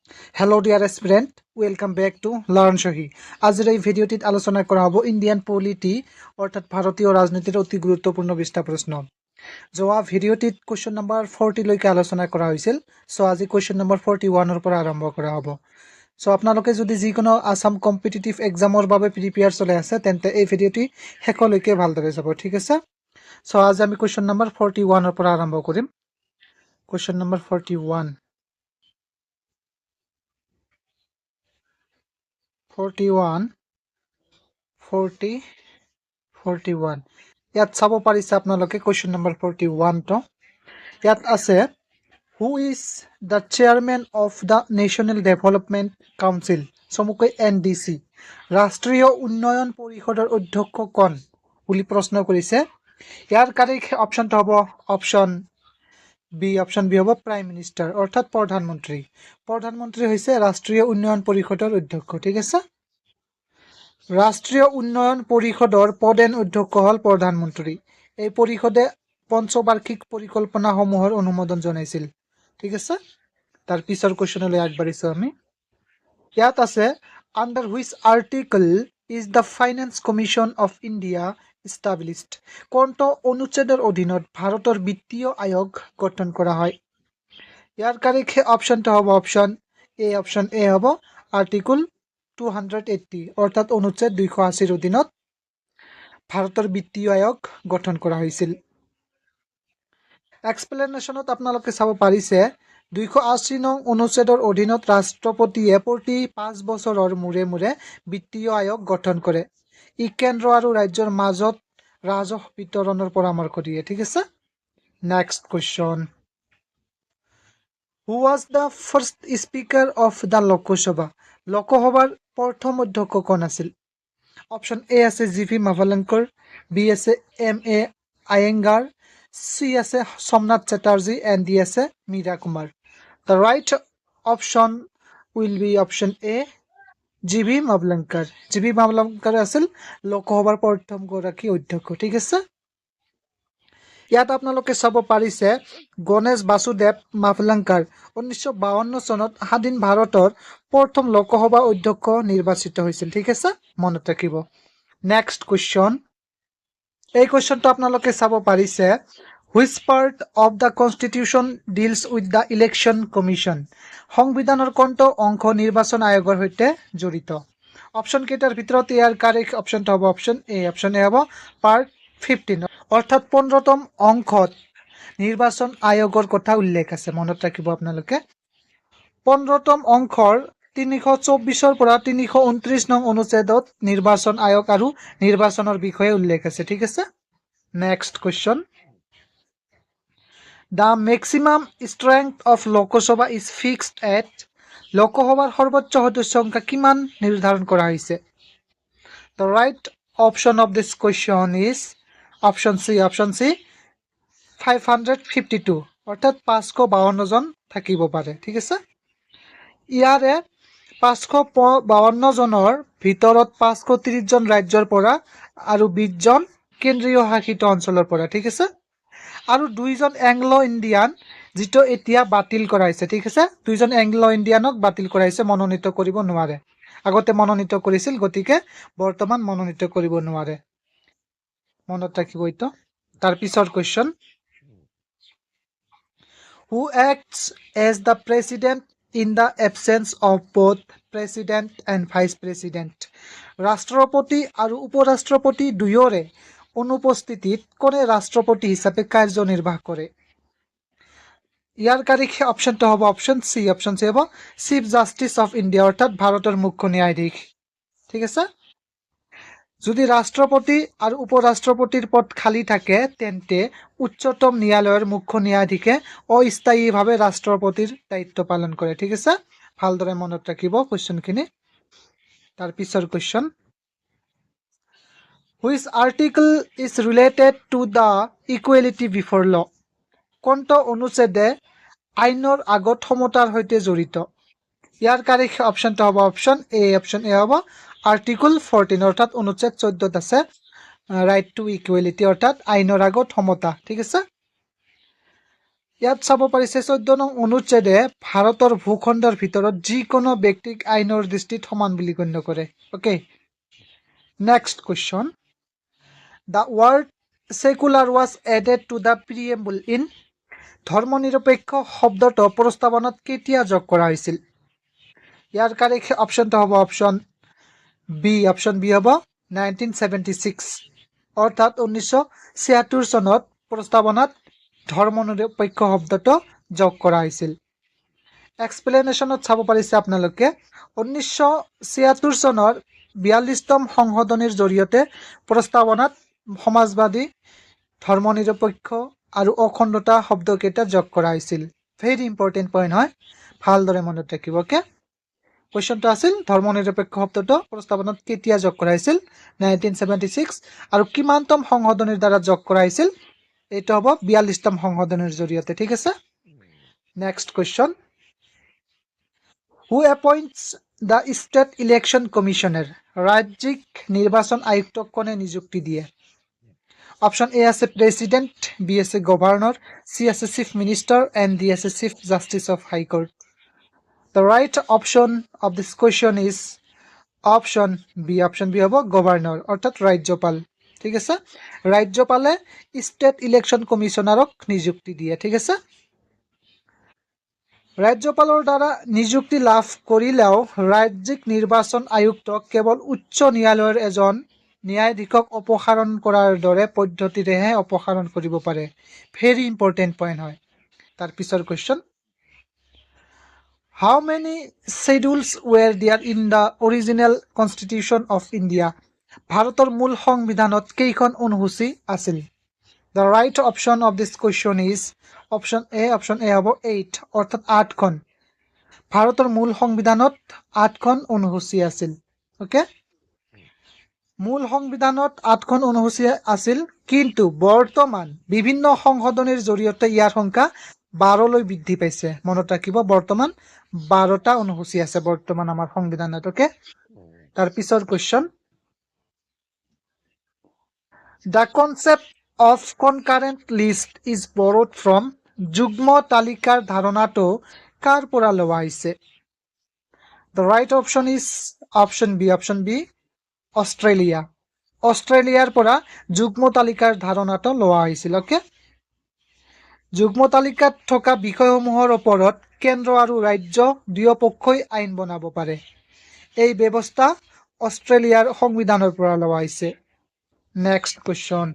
Hello dear aspirant, welcome back to Learn Shohi. আজিৰ এই ভিডিঅ'টিত আলোচনা কৰা হ'ব ইণ্ডিয়ান পলিটি অৰ্থাৎ ভাৰতীয় ৰাজনীতিৰ অতি গুৰুত্বপূৰ্ণ 20টা প্ৰশ্ন। যোৱা ভিডিঅ'টিত কোৱেশ্চন নম্বৰ 40 লৈকে আলোচনা কৰা হৈছিল। সো আজি কোৱেশ্চন নম্বৰ 41 ৰ পৰা আৰম্ভ কৰা হ'ব। সো আপোনালোকে যদি যিকোনো আসাম কম্পিটিটিভ এক্সামৰ বাবে প্ৰিপেয়াৰ চলাই আছে তেন্তে এই ভিডিঅ'টি শেষলৈকে ভালদৰে চাব, ঠিক আছে? সো আজি আমি কোৱেশ্চন নম্বৰ 41 ৰ পৰা আৰম্ভ কৰিম। কোৱেশ্চন নম্বৰ 41 41 ইয়াত চাব পাৰিছে আপোনালোকে কোৱেশ্চন নম্বৰ 41 টো। ইয়াত আছে who is the chairman of the national development council, চমুকৈ NDC, ৰাষ্ট্ৰীয় উন্নয়ন পৰিষদৰ অধ্যক্ষ কোন বুলি প্ৰশ্ন কৰিছে। ইয়াৰ কাৰেক্ট অপশ্যনটো হ'ব অপশ্যন বি হ'ব প্ৰাইম মিনিষ্টাৰ অৰ্থাৎ প্ৰধানমন্ত্ৰী। প্ৰধানমন্ত্ৰী হৈছে ৰাষ্ট্ৰীয় উন্নয়ন পৰিষদৰ অধ্যক্ষ, ঠিক আছে? ৰাষ্ট্ৰীয় উন্নয়ন পৰিষদৰ প্ৰধান অধ্যক্ষ হ'ল প্ৰধানমন্ত্ৰী। এই পৰিষদে পঞ্চবাৰ্ষিক পৰিকল্পনাসমূহৰ অনুমোদন জনাইছিল, ঠিক আছে? তাৰ পিছৰ কোৱেশ্চনলৈ আগবাঢ়িছো আমি। ইয়াত আছে under which article is the finance commission of India established, কোনটো অনুচ্ছেদৰ অধীনত ভাৰতৰ বিত্তীয় আয়োগ গঠন কৰা হয়। ইয়াৰ কাৰেক্ট অপশ্যনটো হ'ব অপশ্যন এ হ'ব আৰ্টিকল 280 অৰ্থাৎ অনুচ্ছেদ 280 অধীনত ভাৰতৰ বিত্তীয় আয়োগ গঠন কৰা হৈছিল। এক্সপ্লেনেশ্যনত আপোনালোকে চাব পাৰিছে 280 নং অনুচ্ছেদৰ অধীনত ৰাষ্ট্ৰপতিয়ে প্ৰতি 5 বছৰৰ মূৰে মূৰে বিত্তীয় আয়োগ গঠন কৰে। ই কেন্দ্ৰ আৰু ৰাজ্যৰ মাজত ৰাজহ বিতৰণৰ পৰামৰ্শ দিয়ে, ঠিক আছে? Next question, who was the first speaker of the Lok Sabha, লোকসভাৰ প্ৰথম অধ্যক্ষ কোন আছিল। অপশ্যন এ আছে GV মাভালঙ্কৰ, বি আছে MA আয়েংগাৰ, চি আছে সোমনাথ চেটাৰ্জী এণ্ড ডি আছে Meira Kumar. The right option will be option A GV Mavalankar. GV Mavalankar আছিল লোকসভাৰ প্ৰথম গৰাকী অধ্যক্ষ, ঠিক আছে? ইয়াত আপোনালোকে চাব পাৰিছে গণেশ বাসুদেৱ মাভালঙ্কৰ 1952 চনত স্বাধীন ভাৰতৰ প্ৰথম লোকসভা অধ্যক্ষ নিৰ্বাচিত হৈছিল, ঠিক আছে? মনত ৰাখিব। নেক্সট কুৱেশ্যন, এই কুৱেশ্যনটো আপোনালোকে চাব পাৰিছে which part of the constitution deals with the election commission, সংবিধানৰ কোনটো অংশ নিৰ্বাচন আয়োগৰ সৈতে জড়িত। অপশ্যন কেইটাৰ ভিতৰত ইয়াৰ কাৰেক্ট অপশ্যনটো হ'ব অপশ্যন এ হ'ব পাৰ্ট 15 অৰ্থাৎ 15তম অংশত নিৰ্বাচন আয়োগৰ কথা উল্লেখ আছে, মনত ৰাখিব আপোনালোকে। 15তম অংশৰ 324 পৰা 329 নং অনুচ্ছেদত নিৰ্বাচন আয়োগ আৰু নিৰ্বাচনৰ বিষয়ে উল্লেখ আছে, ঠিক আছে? Next question, the maximum strength of Lok Sabha is fixed at, লোকসভাৰ সৰ্বোচ্চ সদস্য সংখ্যা কিমান নিৰ্ধাৰণ কৰা হৈছে। The right option of this question is option C 552 অৰ্থাৎ 552 জন থাকিব পাৰে, ঠিক আছে? ইয়াৰে 552 জনৰ ভিতৰত 530 জন ৰাজ্যৰ পৰা আৰু 20 জন কেন্দ্ৰীয় শাসিত অঞ্চলৰ পৰা, ঠিক আছে? আৰু 2 জন এংলো ইণ্ডিয়ান যিটো এতিয়া বাতিল কৰা হৈছে, ঠিক আছে? 2 জন এংলো ইণ্ডিয়ানক বাতিল কৰা হৈছে, মনোনীত কৰিব নোৱাৰে। আগতে মনোনীত কৰিছিল, গতিকে বৰ্তমান মনোনীত কৰিব নোৱাৰে, মনত ৰাখিব এইটো। তাৰ পিছৰ question, who acts as the president in the absence of both president and vice president, ৰাষ্ট্ৰপতি আৰু উপৰাষ্ট্ৰপতি দুয়োৰে অনুপস্থিতিত কোনে ৰাষ্ট্ৰপতি হিচাপে কাৰ্যনিৰ্বাহ কৰে। ইয়াৰ কাৰেক্ট অপশ্যনটো হ'ব অপশ্যন চি হ'ব চিফ জাষ্টিচ অফ ইণ্ডিয়া অৰ্থাৎ ভাৰতৰ মুখ্য ন্যায়াধীশ, ঠিক আছে? যদি ৰাষ্ট্ৰপতি আৰু উপৰাষ্ট্ৰপতিৰ পদ খালী থাকে তেন্তে উচ্চতম ন্যায়ালয়ৰ মুখ্য ন্যায়াধীশে অস্থায়ীভাৱে ৰাষ্ট্ৰপতিৰ দায়িত্ব পালন কৰে, ঠিক আছে? ভালদৰে মনত ৰাখিব কুৱেশ্যনখিনি। তাৰ পিছৰ question, which article is related to the equality before ল, কোনটো অনুচ্ছেদে আইনৰ আগত সমতাৰ সৈতে জড়িত। ইয়াৰ কাৰেক্ট অপশ্যনটো হ'ব অপশ্যন এ হ'ব আৰ্টিকল 14 অৰ্থাৎ অনুচ্ছেদ 14ত আছে ৰাইট টু ইকুৱেলিটি অৰ্থাৎ আইনৰ আগত সমতা, ঠিক আছে? ইয়াত চাব পাৰিছে 14 নং অনুচ্ছেদে ভাৰতৰ ভূখণ্ডৰ ভিতৰত যিকোনো ব্যক্তিক আইনৰ দৃষ্টিত সমান বুলি গণ্য কৰে। Okay, next question. The word secular was added to the preamble in. ধৰ্মনিৰপেক্ষ শব্দটো প্ৰস্তাৱনাত কেতিয়া যোগ কৰা হৈছিল? ইয়াৰ কাৰেক্ট অপশ্যনটো হ'ব অপশ্যন বি হ'ব 1976, অৰ্থাৎ 1976 চনত প্ৰস্তাৱনাত ধৰ্মনিৰপেক্ষ শব্দটো যোগ কৰা হৈছিল। এক্সপ্লেনেশ্যনত চাব পাৰিছে আপোনালোকে 1976 চনৰ 42তম সংশোধনীৰ জৰিয়তে প্ৰস্তাৱনাত সমাজবাদী, ধৰ্মনিৰপেক্ষ আৰু অখণ্ডতা শব্দকেইটা যোগ কৰা হৈছিল। ভেৰি ইম্পৰ্টেণ্ট পইণ্ট হয়, ভালদৰে মনত ৰাখিব। ওকে, কুৱেশ্যনটো আছিল ধৰ্মনিৰপেক্ষ শব্দটো প্ৰস্তাৱনাত কেতিয়া যোগ কৰা হৈছিল? 1976, আৰু কিমানতম সংশোধনীৰ দ্বাৰা যোগ কৰা হৈছিল? এইটো হ'ব 42তম সংশোধনীৰ জৰিয়তে। ঠিক আছে, next question. Who appoints the state election commissioner. ৰাজ্যিক নিৰ্বাচন আয়ুক্তক কোনে নিযুক্তি দিয়ে? অপশ্যন এ আছে প্ৰেচিডেণ্ট, বি আছে গভৰ্ণৰ, চি আছে চিফ মিনিষ্টাৰ, এণ্ড ডি আছে chief justice of high court. The right option of this question is option B হ'ব গভৰ্ণৰ, অৰ্থাৎ ৰাজ্যপাল। ঠিক আছে, ৰাজ্যপালে ষ্টেট ইলেকশ্যন কমিশনাৰক নিযুক্তি দিয়ে। ঠিক আছে, ৰাজ্যপালৰ দ্বাৰা নিযুক্তি লাভ কৰিলেও ৰাজ্যিক নিৰ্বাচন আয়ুক্তক কেৱল উচ্চ ন্যায়ালয়ৰ এজন ন্যায়াধীশক অপসাৰণ কৰাৰ দৰে পদ্ধতিৰেহে অপসাৰণ কৰিব পাৰে। ভেৰি ইম্পৰ্টেণ্ট পইণ্ট হয়। তাৰ পিছৰ question. How many schedules were there in the original constitution of India. ভাৰতৰ মূল সংবিধানত কেইখন অনুসূচী আছিল? The right option of this question is option A হ'ব 8, অৰ্থাৎ 8খন। ভাৰতৰ মূল সংবিধানত 8খন অনুসূচী আছিল। ওকে, মূল সংবিধানত 8খন অনুসূচী আছিল, কিন্তু বৰ্তমান বিভিন্ন সংশোধনীৰ জৰিয়তে ইয়াৰ সংখ্যা 12লৈ বৃদ্ধি পাইছে। মনত ৰাখিব, বৰ্তমান 12টা অনুসূচী আছে বৰ্তমান আমাৰ সংবিধানত। ওকে, তাৰ পিছৰ question. The concept of concurrent list is borrowed from. যুগ্ম তালিকাৰ ধাৰণাটো কাৰ পৰা লোৱা হৈছে? The right option is option B Australia. অষ্ট্ৰেলিয়াৰ পৰা যুগ্ম তালিকাৰ ধাৰণাটো লোৱা হৈছিল। ওকে, যুগ্ম তালিকাত থকা বিষয়সমূহৰ ওপৰত কেন্দ্ৰ আৰু ৰাজ্য দুয়োপক্ষই আইন বনাব পাৰে। এই ব্যৱস্থা অষ্ট্ৰেলিয়াৰ সংবিধানৰ পৰা লোৱা হৈছে। Next question.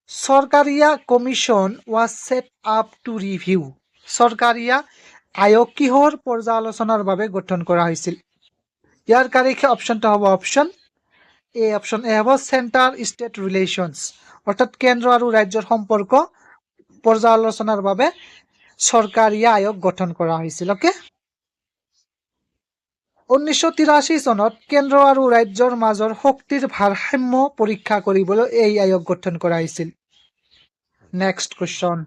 Sarkaria commission was set up to review. Sarkaria আয়োগ কিহৰ পৰ্যালোচনাৰ বাবে গঠন কৰা হৈছিল? ইয়াৰ কাৰেক্ট অপশ্যনটো হ'ব অপশ্যন এ হ'ব চেণ্টাৰ ষ্টেট ৰিলেশ্যনছ, অৰ্থাৎ কেন্দ্ৰ আৰু ৰাজ্যৰ সম্পৰ্ক পৰ্যালোচনাৰ বাবে চৰকাৰীয়া আয়োগ গঠন কৰা হৈছিল। ওকে, 1983 চনত কেন্দ্ৰ আৰু ৰাজ্যৰ মাজৰ শক্তিৰ ভাৰসাম্য পৰীক্ষা কৰিবলৈ এই আয়োগ গঠন কৰা হৈছিল। Next question.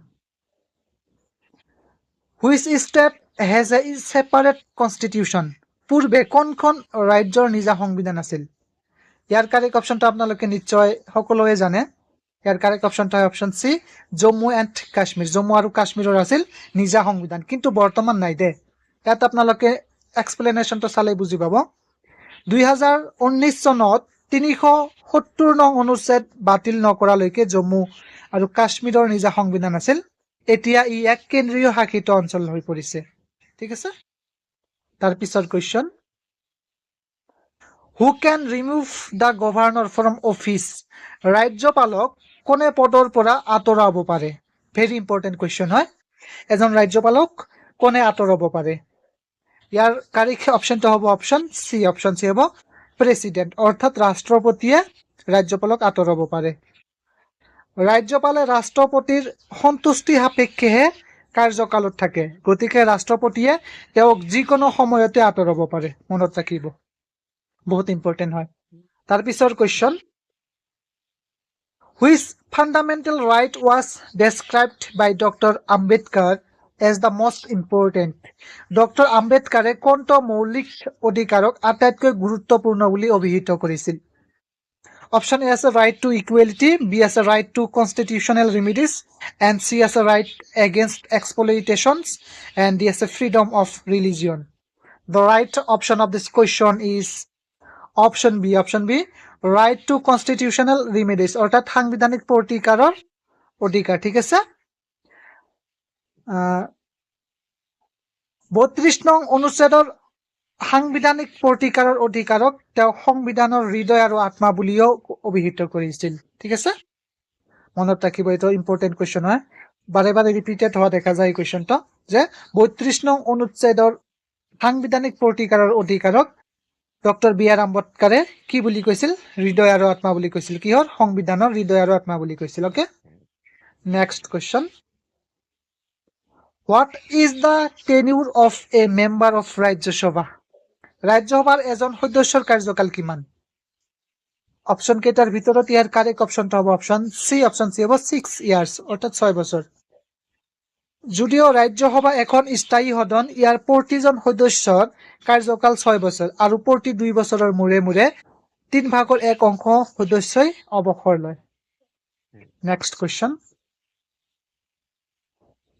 Which state has a separate constitution. পূৰ্বে কোনখন ৰাজ্যৰ নিজা সংবিধান আছিল? ইয়াৰ কাৰেক্ট অপশ্যনটো আপোনালোকে নিশ্চয় সকলোৱে জানে। ইয়াৰ কাৰেক্ট অপশ্যনটো হয় option C, Jammu and Kashmir. Jammu আৰু কাশ্মীৰৰ আছিল নিজা সংবিধান, কিন্তু বৰ্তমান নাই দে। ইয়াত আপোনালোকে এক্সপ্লেনেশ্যনটো চালে বুজি পাব। 2019 চনত 370 নং অনুচ্ছেদ বাতিল নকৰালৈকে জম্মু আৰু কাশ্মীৰৰ নিজা সংবিধান আছিল। এতিয়া ই এক কেন্দ্ৰীয় শাসিত অঞ্চল হৈ পৰিছে। ঠিক আছে, তাৰ পিছৰ question. Who can remove the governor from office. ৰাজ্যপালক কোনে পদৰ পৰা আঁতৰাব পাৰে? ভেৰি ইম্পৰ্টেণ্ট কুৱেশ্যন হয়। এজন ৰাজ্যপালক কোনে আঁতৰাব পাৰে? ইয়াৰ কাৰেক্ট অপশ্যনটো হ'ব অপশ্যন চি হ'ব প্ৰেচিডেণ্ট, অৰ্থাৎ ৰাষ্ট্ৰপতিয়ে ৰাজ্যপালক আঁতৰাব পাৰে। ৰাজ্যপালে ৰাষ্ট্ৰপতিৰ সন্তুষ্টি সাপেক্ষেহে কাৰ্যকালত থাকে, গতিকে ৰাষ্ট্ৰপতিয়ে তেওঁক যিকোনো সময়তে আঁতৰাব পাৰে। মনত ৰাখিব, বহুত ইম্পৰ্টেণ্ট হয়। তাৰ পিছৰ question. Which fundamental right was described by doctor Ambedkar as the most important. Doctor আম্বেদকাৰে কোনটো মৌলিক অধিকাৰক আটাইতকৈ গুৰুত্বপূৰ্ণ বুলি অভিহিত কৰিছিল? Option A has a right to equality, B has a right to constitutional remedies, and C has a right against exploitations, and D has a freedom of religion. The right option of this question is option B. Option B, right to constitutional remedies, অর্থাৎ সাংবিধানিক প্রতিকারের অধিকার। ঠিক আছে, 32 নং অনুচ্ছেদৰ সাংবিধানিক প্ৰতিকাৰৰ অধিকাৰক তেওঁ সংবিধানৰ হৃদয় আৰু আত্মা বুলিও অভিহিত কৰিছিল। ঠিক আছে, মনত ৰাখিব, এইটো ইম্পৰ্টেণ্ট কুৱেশ্যন হয়, বাৰে বাৰে ৰিপিটেড হোৱা দেখা যায় এই কুৱেশ্যনটো, যে 32 নং অনুচ্ছেদৰ সাংবিধানিক প্ৰতিকাৰৰ অধিকাৰক ডক্টৰ বি আৰ আম্বেদকাৰে কি বুলি কৈছিল? হৃদয় আৰু আত্মা বুলি কৈছিল। কিহৰ? সংবিধানৰ হৃদয় আৰু আত্মা বুলি কৈছিল। Okay, next question, what is the tenure of a member of Rajya Sabha? ৰাজ্যসভাৰ এজন সদস্যৰ কাৰ্যকাল কিমান? অপশ্যন কেইটাৰ ভিতৰত ইয়াৰ কাৰেক্ট অপশ্যনটো হ'ব অপশ্যন চি। অপশ্যন চি হ'ব 6 ইয়াৰ্ছ, অৰ্থাৎ 6 বছৰ। যদিও ৰাজ্যসভা এখন স্থায়ী সদন, ইয়াৰ প্ৰতিজন সদস্যৰ কাৰ্যকাল 6 বছৰ আৰু প্ৰতি 2 বছৰৰ মূৰে মূৰে 3/1 অংশ সদস্যই অৱসৰ লয়। Next question,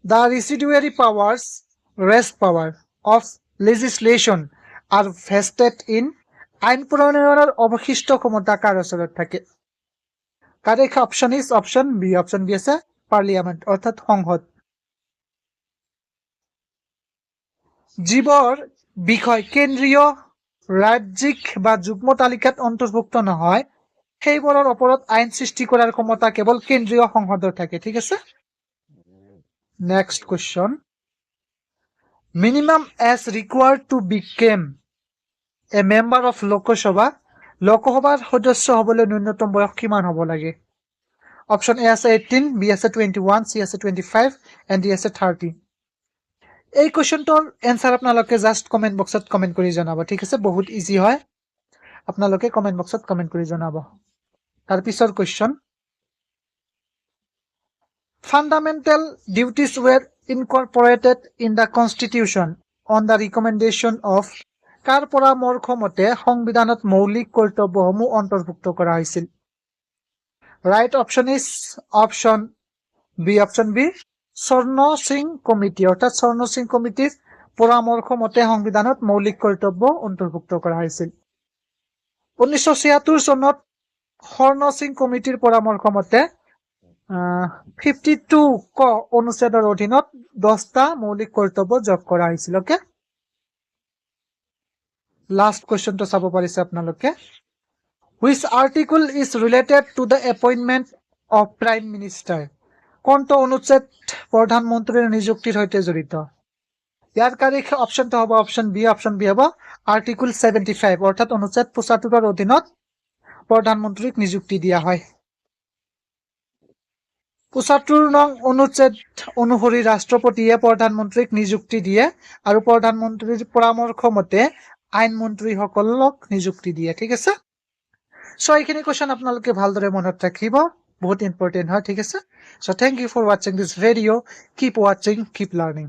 the residuary powers rest power of legislation are vested in, আইন প্ৰণয়নৰ অৱশিষ্ট ক্ষমতা কাৰ ওচৰত থাকে? Correct option is option B. Option B আছে পাৰ্লিয়ামেণ্ট, অৰ্থাৎ সংসদ। যিবোৰ বিষয় কেন্দ্ৰীয়, ৰাজ্যিক বা যুগ্ম তালিকাত অন্তৰ্ভুক্ত নহয়, সেইবোৰৰ ওপৰত আইন সৃষ্টি কৰাৰ ক্ষমতা কেৱল কেন্দ্ৰীয় সংসদৰ থাকে। ঠিক আছে, next question, minimum age required to become a member of Lok Sabha, লোকসভাৰ সদস্য হ'বলৈ ন্যূনতম বয়স কিমান হ'ব লাগে? অপশ্যন এ আছে 18, বি আছে 21, চি আছে 25, এণ্ড ডি আছে 30। এই কুৱেশ্যনটোৰ এনচাৰ আপোনালোকে জাষ্ট কমেণ্ট বক্সত কমেণ্ট কৰি জনাব। ঠিক আছে, বহুত ইজি হয়, আপোনালোকে কমেণ্ট বক্সত কমেণ্ট কৰি জনাব। তাৰপিছৰ question, fundamental duties were incorporated in the constitution on the recommendation of, কাৰ পৰামৰ্শ মতে সংবিধানত মৌলিক কৰ্তব্যসমূহ অন্তৰ্ভুক্ত কৰা হৈছিল? Right option is option B. Option B, Swaran Singh committee, অৰ্থাৎ স্বৰ্ণ সিং কমিটিৰ পৰামৰ্শ মতে সংবিধানত মৌলিক কৰ্তব্য অন্তৰ্ভুক্ত কৰা হৈছিল। 1976 চনত স্বৰ্ণ সিং কমিটিৰ পৰামৰ্শ মতে 52 ক অনুচ্ছেদৰ অধীনত 10টা মৌলিক কৰ্তব্য যোগ কৰা হৈছিল। অকে, লাষ্ট কুৱেশ্যনটো চাব পাৰিছে আপোনালোকে, which article is related to the appointment of prime minister? কোনটো অনুচ্ছেদ প্ৰধানমন্ত্ৰীৰ নিযুক্তিৰ সৈতে জড়িত? ইয়াৰ কাৰেক্ট অপশ্যনটো হ'ব অপশ্যন বি। অপশ্যন বি হ'ব আৰ্টিকল 75, অৰ্থাৎ অনুচ্ছেদ 75ৰ অধীনত প্ৰধানমন্ত্ৰীক নিযুক্তি দিয়া হয়। 75 নং অনুচ্ছেদ অনুসৰি ৰাষ্ট্ৰপতিয়ে প্ৰধানমন্ত্ৰীক নিযুক্তি দিয়ে আৰু প্ৰধানমন্ত্ৰীৰ পৰামৰ্শ মতে আইন মন্ত্ৰীসকলক নিযুক্তি দিয়ে। ঠিক আছে, চ' এইখিনি কুৱেশ্যন আপোনালোকে ভালদৰে মনত ৰাখিব, বহুত ইম্পৰ্টেণ্ট হয়। ঠিক আছে, চ' থেংক ইউ ফৰ ৱাচিং দিছ ভিডিঅ', কিপ ৱাচিং, কিপ লাৰ্নিং।